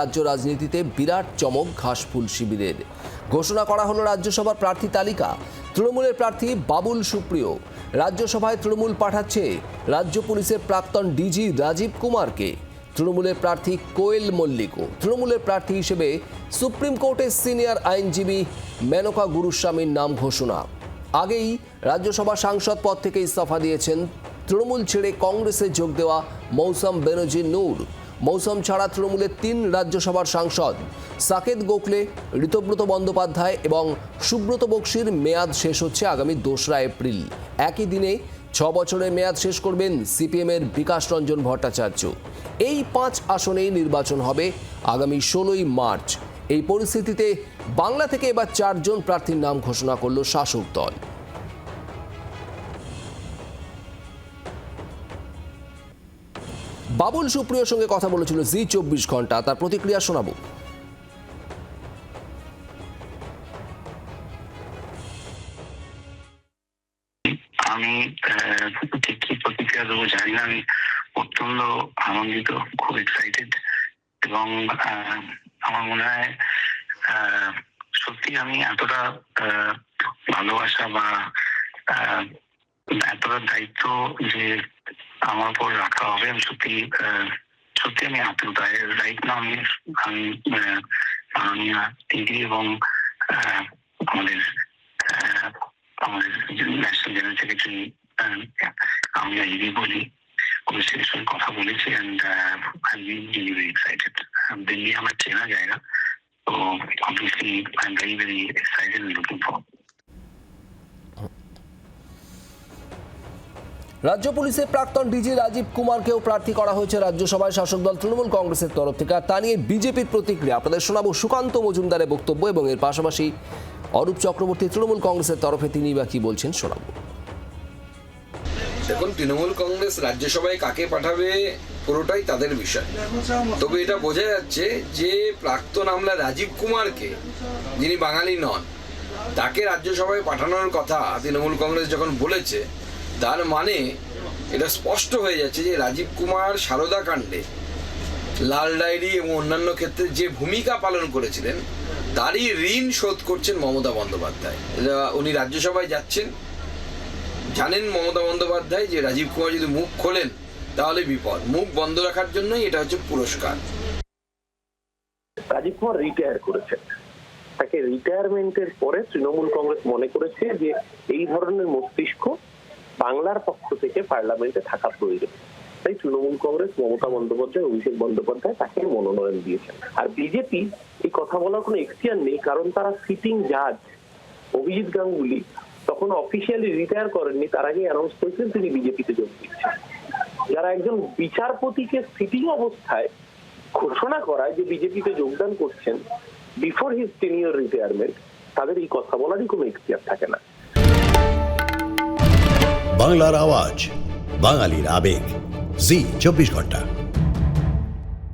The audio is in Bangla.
রাজ্য রাজনীতিতে বিরাট চমক ঘাসফুল শিবিরের ঘোষণা করা হলো রাজ্যসভার প্রার্থী তালিকা। তৃণমূলের প্রার্থী বাবুল সুপ্রিয় রাজ্যসভায় তৃণমূল পাঠাচ্ছে রাজ্য পুলিশের প্রাক্তন ডিজি রাজীব কুমারকে। তৃণমূলের প্রার্থী কোয়েল মল্লিকও তৃণমূলের প্রার্থী হিসেবে সুপ্রিম কোর্টের সিনিয়র আইনজীবী মেনকা গুরুস্বামীর নাম ঘোষণা। আগেই রাজ্যসভা সাংসদ পদ থেকে ইস্তফা দিয়েছেন তৃণমূল ছেড়ে কংগ্রেসে যোগ দেওয়া মৌসম বেনজির নূর। মৌসম ছাড়া তৃণমূলের 3 রাজ্যসভার সাংসদ সাকেত গোখলে, ঋতব্রত বন্দ্যোপাধ্যায় এবং সুব্রত বক্সির মেয়াদ শেষ হচ্ছে আগামী 2রা এপ্রিল। একই দিনে 6 বছরের মেয়াদ শেষ করবেন সিপিএমের বিকাশ রঞ্জন ভট্টাচার্য। এই 5 আসনেই নির্বাচন হবে আগামী 16ই মার্চ। এই পরিস্থিতিতে বাংলা থেকে এবার 4 জন প্রার্থীর নাম ঘোষণা করল শাসক দল। বাবুল সুপ্রিয়র সঙ্গে কথা বলেছিল জি 24 ঘন্টা, তার প্রতিক্রিয়া শোনাবো। আমি ঠিক কি প্রতিক্রিয়া দেবো জানি না। আমি অত্যন্ত আনন্দিত, খুব এক্সাইটেড, এবং আমার মনে হয় সত্যি আমি এতটা ভালোবাসা বা এতটা দায়িত্ব যে আমার উপর রাখা হবে, আমি সত্যি আমি আপ্লুত। রাইট না আমি মাননীয় দিদি এবং আমাদের ন্যাশনাল জেনারেল সেক্রেটারি আমি দিদি বলি, ওদের সঙ্গে কথা বলেছি, and I am really very excited. Delhi আমার চেনা জায়গা, তো obviously I am very very excited and looking forward. রাজ্য পুলিশের প্রাক্তন ডিজি রাজীব কুমারকেও প্রার্থী করা হয়েছে রাজ্যসভায় শাসক দল তৃণমূল কংগ্রেসের তরফ থেকে। আর তা নিয়ে বিজেপির প্রতিক্রিয়া আপনাদের শোনাবো। সুকান্ত মজুমদারের বক্তব্য এবং এর পাশাপাশি অরূপ চক্রবর্তী তৃণমূল কংগ্রেসের তরফে তিনি বা কি বলছেন শোনাবো। দেখুন, তৃণমূল কংগ্রেস রাজ্যসভায় কাকে পাঠাবে পুরোটাই তাদের বিষয়। তবে এটা বোঝা যাচ্ছে যে প্রাক্তন আমলা রাজীব কুমারকে, যিনি বাঙালি নন, তাকে রাজ্যসভায় পাঠানোর কথা তৃণমূল কংগ্রেস যখন বলেছে, তার মানে এটা স্পষ্ট হয়ে যাচ্ছে যে রাজীব কুমার সারদা কাণ্ডে, লাল ডায়েরি এবং অন্যান্য ক্ষেত্রে যে ভূমিকা পালন করেছিলেন তারই ঋণ শোধ করছেন মমতা বন্দ্যোপাধ্যায়। উনি রাজ্যসভায় যাচ্ছেন, জানেন মমতা বন্দ্যোপাধ্যায় যে রাজীব কুমার যদি মুখ খোলেন তাহলে বিপদ। মুখ বন্ধ রাখার জন্যই এটা হচ্ছে পুরস্কার। রাজীব কুমার রিটায়ার করেছেন, তাকে রিটায়ারমেন্টের পরে তৃণমূল কংগ্রেস মনে করেছে যে এই ধরনের মস্তিষ্ক বাংলার পক্ষ থেকে পার্লামেন্টে থাকা প্রয়োজন। তাই তৃণমূল কংগ্রেস মমতা বন্দ্যোপাধ্যায়, অভিষেক বন্দ্যোপাধ্যায় তাকে মনোনয়ন দিয়েছেন। আর বিজেপি এই কথা বলার কোনো এখতিয়ার নেই, কারণ তারা সিটিং জাজ অভিজিৎ গাঙ্গুলি তখন অফিসিয়ালি রিটায়ার করেননি, তার আগে অ্যানাউন্স করেছেন তিনি বিজেপিতে যোগ দিচ্ছেন। যারা একজন বিচারপতিকে সিটিং অবস্থায় ঘোষণা করায় যে বিজেপিতে যোগদান করছেন বিফোর হিজ টেনিওর রিটায়ারমেন্ট, তাদের এই কথা বলারই কোনো এখতিয়ার থাকে না। বাংলার আওয়াজ, বাঙালির আবেগ, জি 24 ঘন্টা।